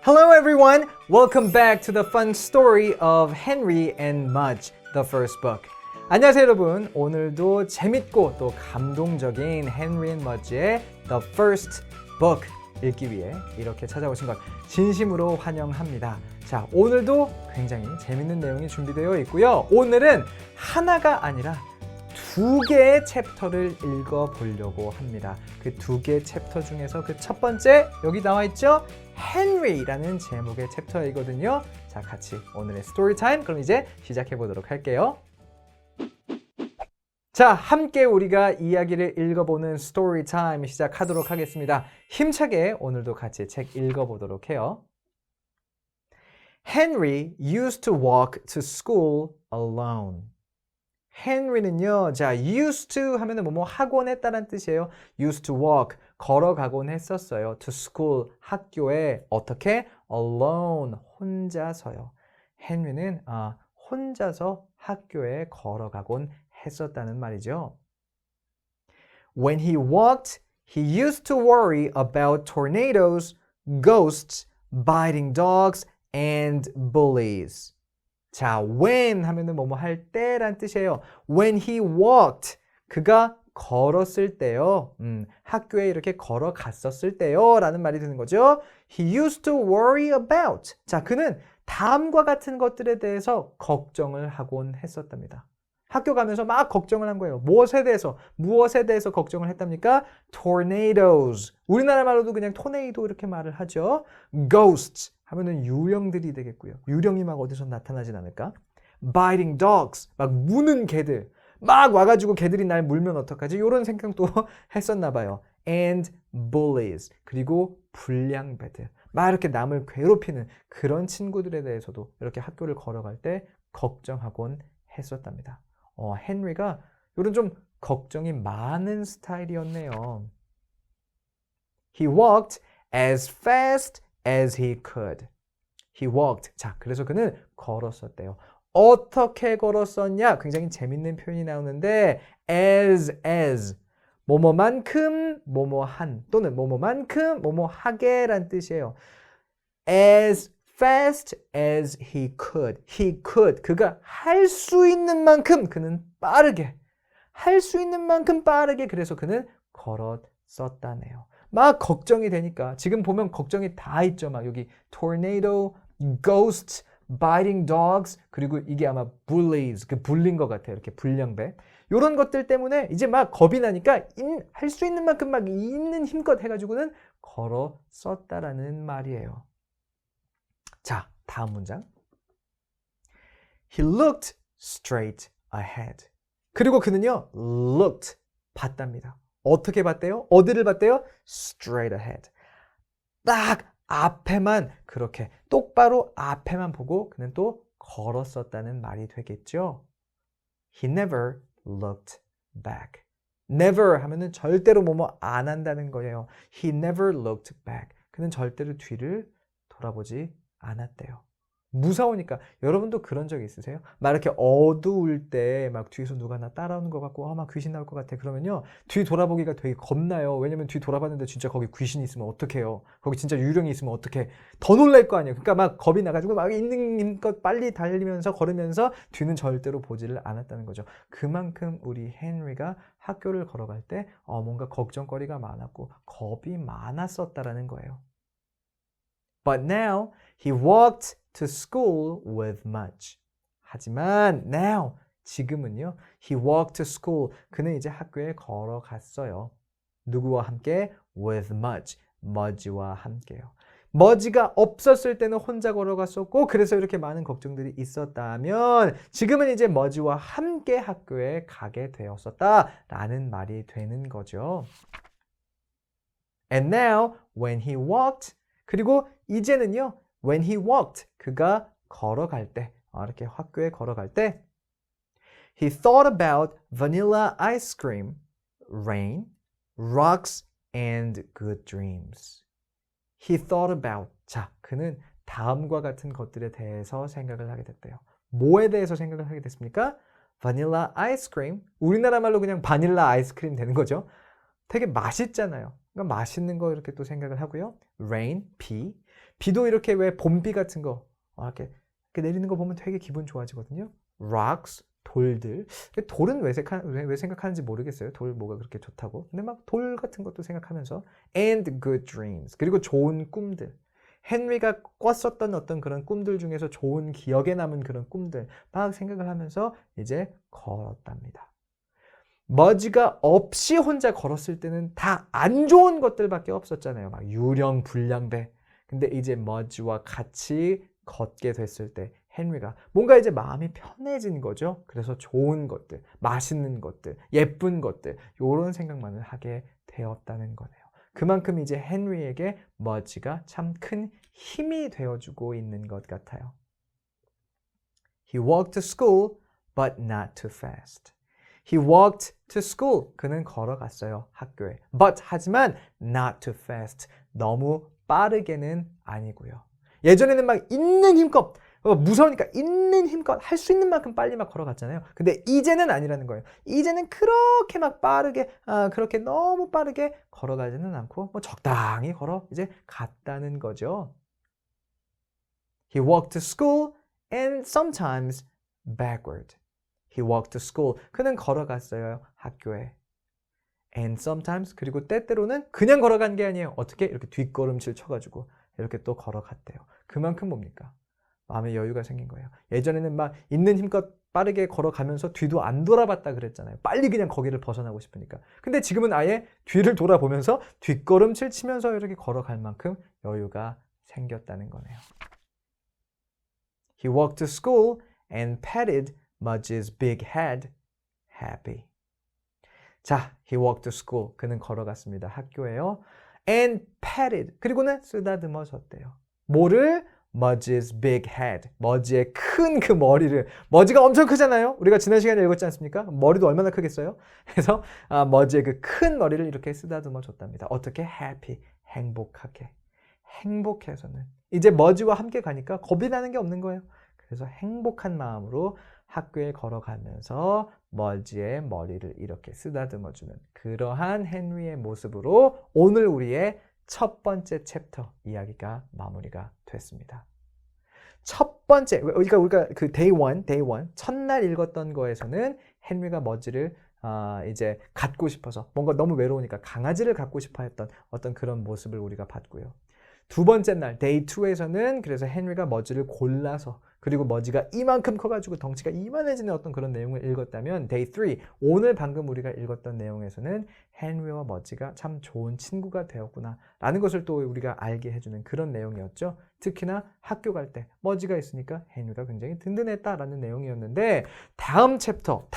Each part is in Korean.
Hello everyone! Welcome back to the fun story of Henry and Mudge, the first book. 안녕하세요 여러분. 오늘도 재밌고 또 감동적인 Henry and Mudge의 The First Book 읽기 위해 이렇게 찾아오신 것 진심으로 환영합니다. 자, 오늘도 굉장히 재밌는 내용이 준비되어 있고요. 오늘은 하나가 아니라 두 개의 챕터를 읽어보려고 합니다. 그 두 개의 챕터 중에서 그 첫 번째 여기 나와 있죠? Henry라는 제목의 챕터이거든요. 자, 같이 오늘의 스토리 타임 그럼 이제 시작해 보도록 할게요. 자, 함께 우리가 이야기를 읽어보는 스토리 타임 시작하도록 하겠습니다. 힘차게 오늘도 같이 책 읽어보도록 해요. Henry used to walk to school alone. 헨리는요, 자, used to 하면은 뭐뭐 하곤 했다는 뜻이에요. used to walk, 걸어가곤 했었어요. to school, 학교에 어떻게? alone, 혼자서요. 헨리는 혼자서 학교에 걸어가곤 했었다는 말이죠. When he walked, he used to worry about tornadoes, ghosts, biting dogs, and bullies. 자, when 하면은 뭐뭐 할 때란 뜻이에요. When he walked, 그가 걸었을 때요. 학교에 이렇게 걸어갔었을 때요 라는 말이 되는 거죠. He used to worry about. 자, 그는 다음과 같은 것들에 대해서 걱정을 하곤 했었답니다. 학교 가면서 막 걱정을 한 거예요. 무엇에 대해서 걱정을 했답니까? Tornadoes. 우리나라 말로도 그냥 토네이도 이렇게 말을 하죠. Ghosts 하면은 유령들이 되겠고요. 유령이 막 어디서 나타나진 않을까? Biting dogs. 막 무는 개들. 막 와가지고 개들이 날 물면 어떡하지? 이런 생각도 했었나 봐요. And bullies. 그리고 불량배들. 막 이렇게 남을 괴롭히는 그런 친구들에 대해서도 이렇게 학교를 걸어갈 때 걱정하곤 했었답니다. 헨리가 이런 좀 걱정이 많은 스타일이었네요. He walked as fast as he could. He walked. 자, 그래서 그는 걸었었대요. 어떻게 걸었었냐? 굉장히 재밌는 표현이 나오는데 as 뭐뭐만큼 뭐뭐한 또는 뭐뭐만큼 뭐뭐하게란 뜻이에요. As fast as he could. He could. 그가 할 수 있는 만큼 그는 빠르게. 할 수 있는 만큼 빠르게 그래서 그는 걸었었다네요. 막 걱정이 되니까 지금 보면 걱정이 다 있죠. 막 여기 tornado, ghosts, biting dogs 그리고 이게 아마 bullies, 그 불린 것 같아요. 이렇게 불량배. 이런 것들 때문에 이제 막 겁이 나니까 할 수 있는 만큼 막 있는 힘껏 해가지고는 걸었었다라는 말이에요. 자, 다음 문장. He looked straight ahead. 그리고 그는요, looked, 봤답니다. 어떻게 봤대요? 어디를 봤대요? Straight ahead. 딱 앞에만 그렇게 똑바로 앞에만 보고 그는 또 걸었었다는 말이 되겠죠. He never looked back. Never 하면은 절대로 뭐뭐 안 한다는 거예요. He never looked back. 그는 절대로 뒤를 돌아보지 않았대요. 무서우니까. 여러분도 그런 적 있으세요? 막 이렇게 어두울 때 막 뒤에서 누가 나 따라오는 것 같고 막 귀신 나올 것 같아. 그러면요. 뒤 돌아보기가 되게 겁나요. 왜냐면 뒤 돌아봤는데 진짜 거기 귀신이 있으면 어떡해요. 거기 진짜 유령이 있으면 어떡해. 더 놀랄 거 아니에요. 그러니까 막 겁이 나가지고 막 있는 힘껏 빨리 달리면서 걸으면서 뒤는 절대로 보지를 않았다는 거죠. 그만큼 우리 헨리가 학교를 걸어갈 때 뭔가 걱정거리가 많았고 겁이 많았었다라는 거예요. But now he walked to school with Mudge. 하지만 now, 지금은요. He walked to school. 그는 이제 학교에 걸어갔어요. 누구와 함께? With Mudge. 머지와 함께요. 머지가 없었을 때는 혼자 걸어갔었고 그래서 이렇게 많은 걱정들이 있었다면 지금은 이제 머지와 함께 학교에 가게 되었었다라는 말이 되는 거죠. And now, when he walked 그리고 이제는요. When he walked, 그가 걸어갈 때, 이렇게 학교에 걸어갈 때 He thought about vanilla ice cream, rain, rocks, and good dreams. He thought about, 자, 그는 다음과 같은 것들에 대해서 생각을 하게 됐대요. 뭐에 대해서 생각을 하게 됐습니까? vanilla ice cream, 우리나라 말로 그냥 바닐라 아이스크림 되는 거죠. 되게 맛있잖아요. 그러니까 맛있는 거 이렇게 또 생각을 하고요. rain, 비, 비도 이렇게 왜 봄비 같은 거 이렇게 내리는 거 보면 되게 기분 좋아지거든요. rocks, 돌들. 돌은 왜 생각하는지 모르겠어요. 돌 뭐가 그렇게 좋다고. 근데 막 돌 같은 것도 생각하면서 and good dreams. 그리고 좋은 꿈들. 헨리가 꿨었던 어떤 그런 꿈들 중에서 좋은 기억에 남은 그런 꿈들 막 생각을 하면서 이제 걸었답니다. 머지가 없이 혼자 걸었을 때는 다 안 좋은 것들밖에 없었잖아요. 막 유령, 불량배. 근데 이제 머지와 같이 걷게 됐을 때 헨리가 뭔가 이제 마음이 편해진 거죠. 그래서 좋은 것들, 맛있는 것들, 예쁜 것들 이런 생각만을 하게 되었다는 거네요. 그만큼 이제 헨리에게 머지가 참 큰 힘이 되어주고 있는 것 같아요. He walked to school, but not too fast. He walked to school. 그는 걸어갔어요. 학교에. But 하지만 not too fast. 너무 빠르게는 아니고요. 예전에는 막 있는 힘껏 무서우니까 있는 힘껏 할 수 있는 만큼 빨리 막 걸어갔잖아요. 근데 이제는 아니라는 거예요. 이제는 그렇게 막 빠르게 그렇게 너무 빠르게 걸어가지는 않고 뭐 적당히 걸어 이제 갔다는 거죠. He walked to school and sometimes backward. He walked to school. 그는 걸어갔어요. 학교에. And sometimes 그리고 때때로는 그냥 걸어간 게 아니에요. 어떻게? 이렇게 뒷걸음질 쳐가지고 이렇게 또 걸어갔대요. 그만큼 뭡니까? 마음의 여유가 생긴 거예요. 예전에는 막 있는 힘껏 빠르게 걸어가면서 뒤도 안 돌아봤다 그랬잖아요. 빨리 그냥 거기를 벗어나고 싶으니까. 근데 지금은 아예 뒤를 돌아보면서 뒷걸음질 치면서 이렇게 걸어갈 만큼 여유가 생겼다는 거네요. He walked to school and patted Mudge's big head, happy. 자, he walked to school. 그는 걸어갔습니다. 학교에요. And patted. 그리고는 쓰다듬어줬대요. 뭐를? Mudge's big head. 머지의 큰 그 머리를. 머지가 엄청 크잖아요. 우리가 지난 시간에 읽었지 않습니까? 머리도 얼마나 크겠어요? 그래서 머지의 그 큰 머리를 이렇게 쓰다듬어 줬답니다. 어떻게? happy. 행복하게. 행복해서는. 이제 머지와 함께 가니까 겁이 나는 게 없는 거예요. 그래서 행복한 마음으로 학교에 걸어가면서 머지의 머리를 이렇게 쓰다듬어주는 그러한 헨리의 모습으로 오늘 우리의 첫 번째 챕터 이야기가 마무리가 됐습니다. 첫 번째, 우리가 그 day one, 첫날 읽었던 거에서는 헨리가 머지를 이제 갖고 싶어서 뭔가 너무 외로우니까 강아지를 갖고 싶어 했던 어떤 그런 모습을 우리가 봤고요. 두 번째 날, day 2에서는 그래서 헨리가 머지를 골라서 그리고 머지가 이만큼 커가지고 덩치가 이만해지는 어떤 그런 내용을 읽었다면 day 3, 오늘 방금 우리가 읽었던 내용에서는 헨리와 머지가 참 좋은 친구가 되었구나 라는 것을 또 우리가 알게 해주는 그런 내용이었죠. 특히나 학교 갈 때 머지가 있으니까 헨리가 굉장히 든든했다라는 내용이었는데 다음 챕터,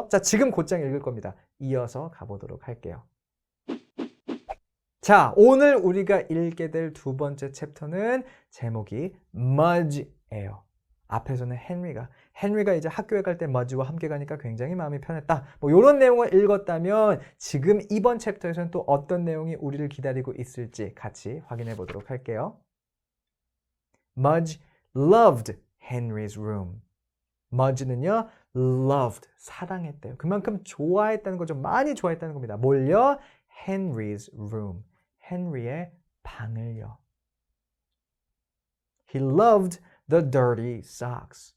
자 지금 곧장 읽을 겁니다. 이어서 가보도록 할게요. 자, 오늘 우리가 읽게 될 두 번째 챕터는 제목이 Mudge예요. 앞에서는 헨리가 이제 학교에 갈 때 머지와 함께 가니까 굉장히 마음이 편했다. 뭐 이런 내용을 읽었다면 지금 이번 챕터에서는 또 어떤 내용이 우리를 기다리고 있을지 같이 확인해 보도록 할게요. Mudge loved Henry's room. 머지는요, loved, 사랑했대요. 그만큼 좋아했다는 거죠. 많이 좋아했다는 겁니다. 뭘요? Henry's room. 헨리의 방을요. He loved the dirty socks.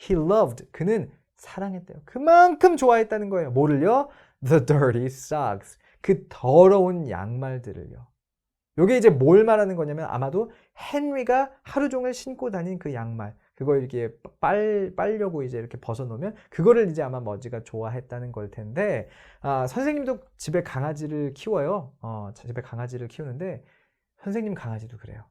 He loved, 그는 사랑했대요. 그만큼 좋아했다는 거예요. 뭐를요? The dirty socks. 그 더러운 양말들을요. 이게 이제 뭘 말하는 거냐면 아마도 헨리가 하루 종일 신고 다닌 그 양말, 그거 이렇게 빨려고 이제 이렇게 벗어놓으면 그거를 이제 아마 머지가 좋아했다는 걸 텐데, 선생님도 집에 강아지를 키워요. 집에 강아지를 키우는데 선생님 강아지도 그래요.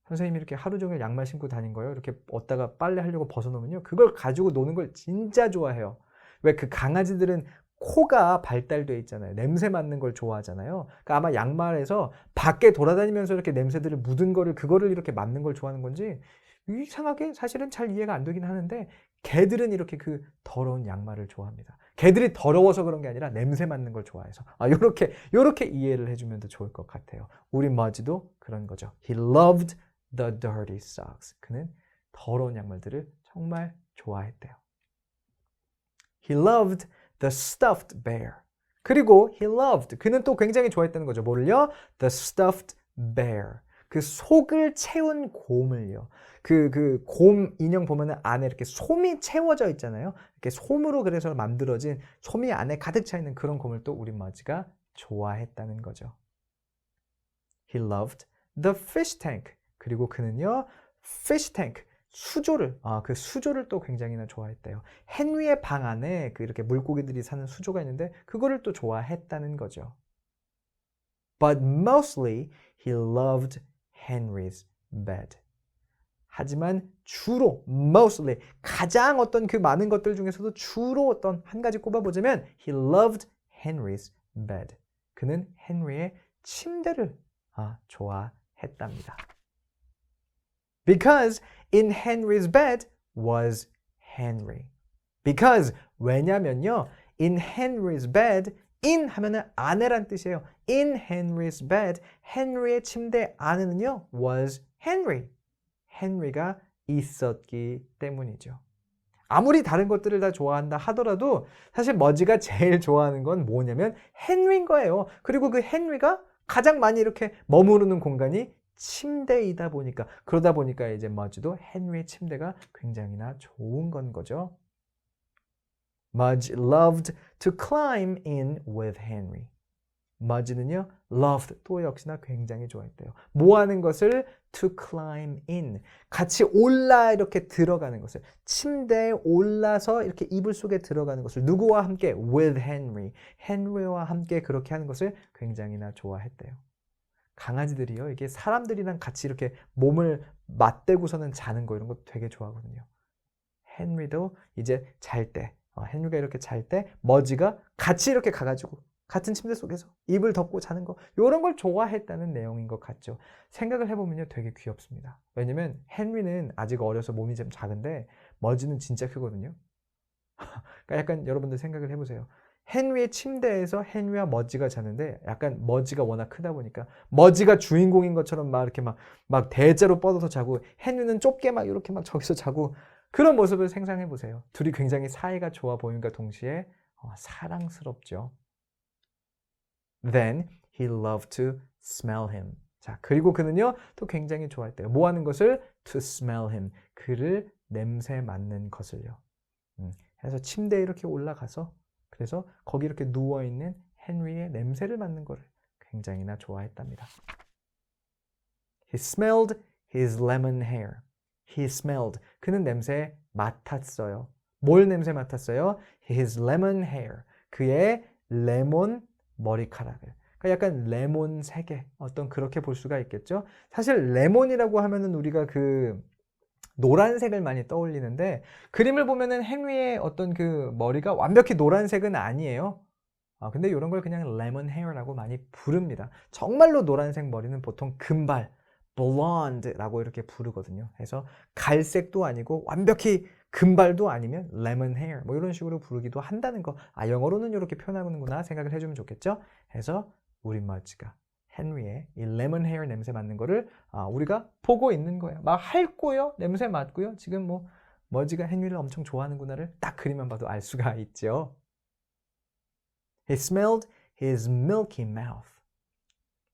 선생님이 이렇게 하루 종일 양말 신고 다닌 거예요. 이렇게 얻다가 빨래하려고 벗어놓으면요, 그걸 가지고 노는 걸 진짜 좋아해요. 왜? 그 강아지들은 코가 발달되어 있잖아요. 냄새 맡는 걸 좋아하잖아요. 그러니까 아마 양말에서 밖에 돌아다니면서 이렇게 냄새들을 묻은 거를 그거를 이렇게 맡는 걸 좋아하는 건지 이상하게 사실은 잘 이해가 안 되긴 하는데 개들은 이렇게 그 더러운 양말을 좋아합니다. 개들이 더러워서 그런 게 아니라 냄새 맡는 걸 좋아해서 요렇게 이해를 해주면 더 좋을 것 같아요. 우리 머지도 그런 거죠. He loved the dirty socks. 그는 더러운 양말들을 정말 좋아했대요. He loved the stuffed bear. 그리고 he loved, 그는 또 굉장히 좋아했다는 거죠. 뭐를요? The stuffed bear. 그 속을 채운 곰을요. 그 곰 인형 보면은 안에 이렇게 솜이 채워져 있잖아요. 이렇게 솜으로 그래서 만들어진 솜이 안에 가득 차 있는 그런 곰을 또 우리 머지가 좋아했다는 거죠. He loved the fish tank. 그리고 그는요, fish tank, 수조를, 그 수조를 또 굉장히나 좋아했대요. 헨리의 방 안에 그 이렇게 물고기들이 사는 수조가 있는데 그거를 또 좋아했다는 거죠. But mostly he loved Henry's bed. 하지만 주로, mostly, 가장 어떤 그 많은 것들 중에서도 주로 어떤 한 가지 꼽아보자면 he loved Henry's bed. 그는 헨리의 침대를 좋아했답니다. Because in Henry's bed was Henry. Because 왜냐면요, in Henry's bed, in 하면은 안에란 뜻이에요. In Henry's bed, 헨리의 침대 안에는요, was Henry. 헨리가 있었기 때문이죠. 아무리 다른 것들을 다 좋아한다 하더라도 사실 머지가 제일 좋아하는 건 뭐냐면 헨리인 거예요. 그리고 그 헨리가 가장 많이 이렇게 머무르는 공간이 침대이다 보니까, 그러다 보니까 이제 머지도 헨리의 침대가 굉장히나 좋은 건 거죠. Mudge loved to climb in with Henry. 머지는요, loved, 또 역시나 굉장히 좋아했대요. 뭐 하는 것을? To climb in. 같이 올라 이렇게 들어가는 것을. 침대에 올라서 이렇게 이불 속에 들어가는 것을. 누구와 함께? With Henry. 헨리와 함께 그렇게 하는 것을 굉장히나 좋아했대요. 강아지들이요, 이게 사람들이랑 같이 이렇게 몸을 맞대고서는 자는 거 이런 거 되게 좋아하거든요. 헨리도 이제 잘 때, 헨리가 이렇게 잘 때 머지가 같이 이렇게 가가지고 같은 침대 속에서 이불 덮고 자는 거 이런 걸 좋아했다는 내용인 것 같죠. 생각을 해보면요 되게 귀엽습니다. 왜냐면 헨리는 아직 어려서 몸이 좀 작은데 머지는 진짜 크거든요. 그러니까 약간 여러분들 생각을 해보세요. 헨리의 침대에서 헨리와 머지가 자는데 약간 머지가 워낙 크다 보니까 머지가 주인공인 것처럼 막 이렇게 막 대자로 뻗어서 자고 헨리는 좁게 막 이렇게 막 저기서 자고 그런 모습을 상상해 보세요. 둘이 굉장히 사이가 좋아 보임과 동시에 사랑스럽죠. Then he loved to smell him. 자, 그리고 그는요 또 굉장히 좋아했대요. 뭐 하는 것을? To smell him. 그를 냄새 맡는 것을요. 그래서 침대에 이렇게 올라가서 그래서 거기 이렇게 누워있는 헨리의 냄새를 맡는 것을 굉장히나 좋아했답니다. He smelled his lemon hair. He smelled. 그는 냄새 맡았어요. 뭘 냄새 맡았어요? His lemon hair. 그의 레몬 머리카락을. 그러니까 약간 레몬색의 어떤 그렇게 볼 수가 있겠죠. 사실 레몬이라고 하면은 우리가 그 노란색을 많이 떠올리는데 그림을 보면은 헨리의 어떤 그 머리가 완벽히 노란색은 아니에요. 근데 이런 걸 그냥 레몬 헤어라고 많이 부릅니다. 정말로 노란색 머리는 보통 금발, blonde라고 이렇게 부르거든요. 그래서 갈색도 아니고 완벽히 금발도 아니면 레몬 헤어 뭐 이런 식으로 부르기도 한다는 거. 영어로는 이렇게 표현하는구나 생각을 해주면 좋겠죠. 그래서 우리 머지가 헨리의 이 레몬 헤어 냄새 맡는 거를 우리가 보고 있는 거예요. 막 핥고요, 냄새 맡고요. 지금 뭐 머지가 헨리를 엄청 좋아하는구나를 딱 그림만 봐도 알 수가 있죠. He smelled his milky mouth.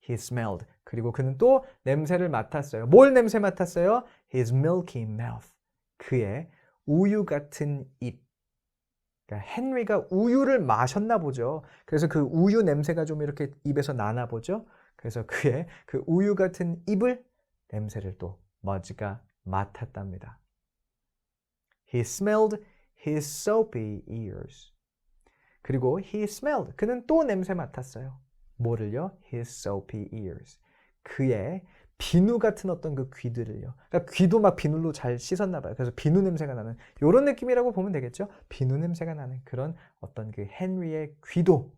He smelled. 그리고 그는 또 냄새를 맡았어요. 뭘 냄새 맡았어요? His milky mouth. 그의 우유 같은 입. 그러니까 헨리가 우유를 마셨나 보죠. 그래서 그 우유 냄새가 좀 이렇게 입에서 나나 보죠. 그래서 그의 그 우유 같은 입을 냄새를 또 머지가 맡았답니다. He smelled his soapy ears. 그리고 he smelled. 그는 또 냄새 맡았어요. 뭐를요? His soapy ears. 그의 비누 같은 어떤 그 귀들을요. 그러니까 귀도 막 비누로 잘 씻었나 봐요. 그래서 비누 냄새가 나는 이런 느낌이라고 보면 되겠죠. 비누 냄새가 나는 그런 어떤 그 헨리의 귀도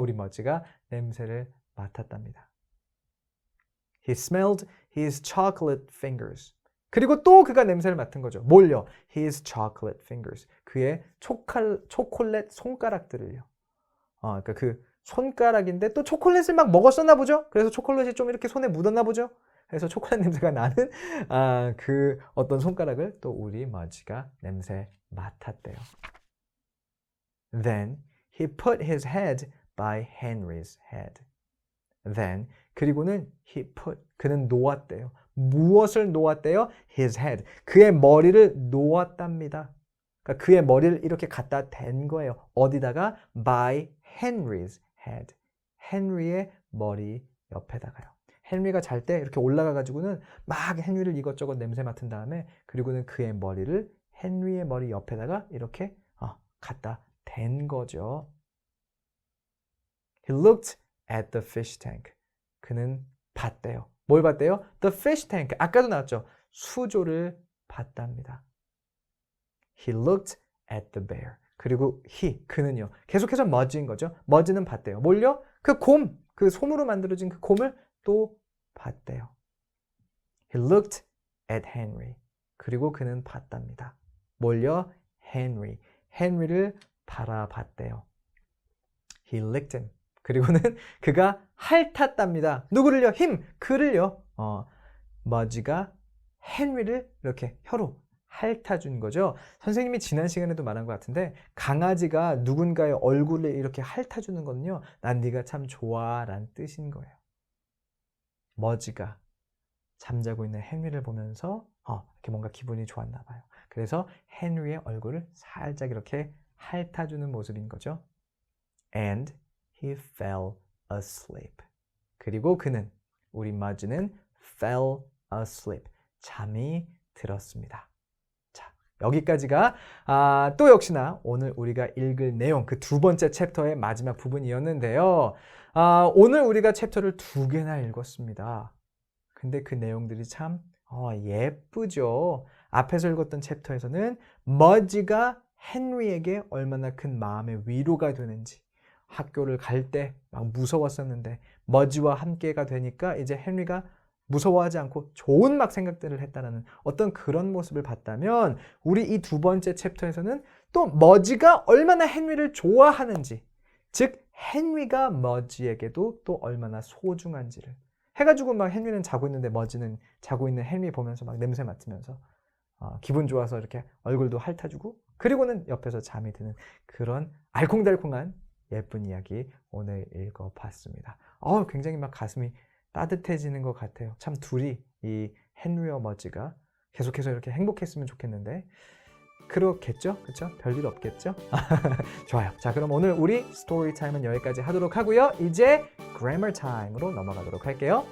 우리 머지가 냄새를 맡았답니다. He smelled his chocolate fingers. 그리고 또 그가 냄새를 맡은 거죠. 뭘요? His chocolate fingers. 그의 초콜릿 손가락들을요. 그러니까 그 손가락인데 또 초콜릿을 막 먹었었나 보죠. 그래서 초콜릿이 좀 이렇게 손에 묻었나 보죠. 그래서 초콜릿 냄새가 나는 그 어떤 손가락을 또 우리 머지가 냄새 맡았대요. Then he put his head by Henry's head. then 그리고는 he put 그는 놓았대요. 무엇을 놓았대요? his head 그의 머리를 놓았답니다. 그러니까 그의 머리를 이렇게 갖다 댄 거예요. 어디다가? by Henry's head 헨리의 머리 옆에다가요. 헨리가 잘 때 이렇게 올라가 가지고는 막 헨리를 이것저것 냄새 맡은 다음에 그리고는 그의 머리를 헨리의 머리 옆에다가 이렇게 갖다 댄 거죠. He looked at the fish tank. 그는 봤대요. 뭘 봤대요? The fish tank. 아까도 나왔죠. 수조를 봤답니다. He looked at the bear. 그리고 그는요. 계속해서 머지인 거죠. 머지는 봤대요. 뭘요? 그 곰, 그 솜으로 만들어진 그 곰을 또 봤대요. He looked at Henry. 그리고 그는 봤답니다. 뭘요? Henry. 헨리를 바라봤대요. He licked him. 그리고는 그가 핥았답니다. 누구를요? 그를요. 머지가 헨리를 이렇게 혀로 핥아준 거죠. 선생님이 지난 시간에도 말한 것 같은데 강아지가 누군가의 얼굴을 이렇게 핥아주는 거는요. 난 네가 참 좋아 라는 뜻인 거예요. 머지가 잠자고 있는 헨리를 보면서 이렇게 뭔가 기분이 좋았나 봐요. 그래서 헨리의 얼굴을 살짝 이렇게 핥아주는 모습인 거죠. And he fell asleep. 그리고 그는 우리 머지는 fell asleep. 잠이 들었습니다. 자, 여기까지가 또 역시나 오늘 우리가 읽을 내용 그 두 번째 챕터의 마지막 부분이었는데요. 오늘 우리가 챕터를 2개나 읽었습니다. 근데 그 내용들이 참 예쁘죠. 앞에서 읽었던 챕터에서는 머지가 헨리에게 얼마나 큰 마음의 위로가 되는지 학교를 갈 때 막 무서웠었는데 머지와 함께가 되니까 이제 헨리가 무서워하지 않고 좋은 막 생각들을 했다라는 어떤 그런 모습을 봤다면 우리 이 두 번째 챕터에서는 또 머지가 얼마나 헨리를 좋아하는지 즉 헨리가 머지에게도 또 얼마나 소중한지를 해가지고 막 헨리는 자고 있는데 머지는 자고 있는 헨리 보면서 막 냄새 맡으면서 기분 좋아서 이렇게 얼굴도 핥아주고 그리고는 옆에서 잠이 드는 그런 알콩달콩한 예쁜 이야기 오늘 읽어봤습니다. 굉장히 막 가슴이 따뜻해지는 것 같아요. 참 둘이 이 헨리와 머지가 계속해서 이렇게 행복했으면 좋겠는데 그렇겠죠? 그렇죠? 별일 없겠죠? 좋아요. 자, 그럼 오늘 우리 스토리 타임은 여기까지 하도록 하고요. 이제 grammar time으로 넘어가도록 할게요.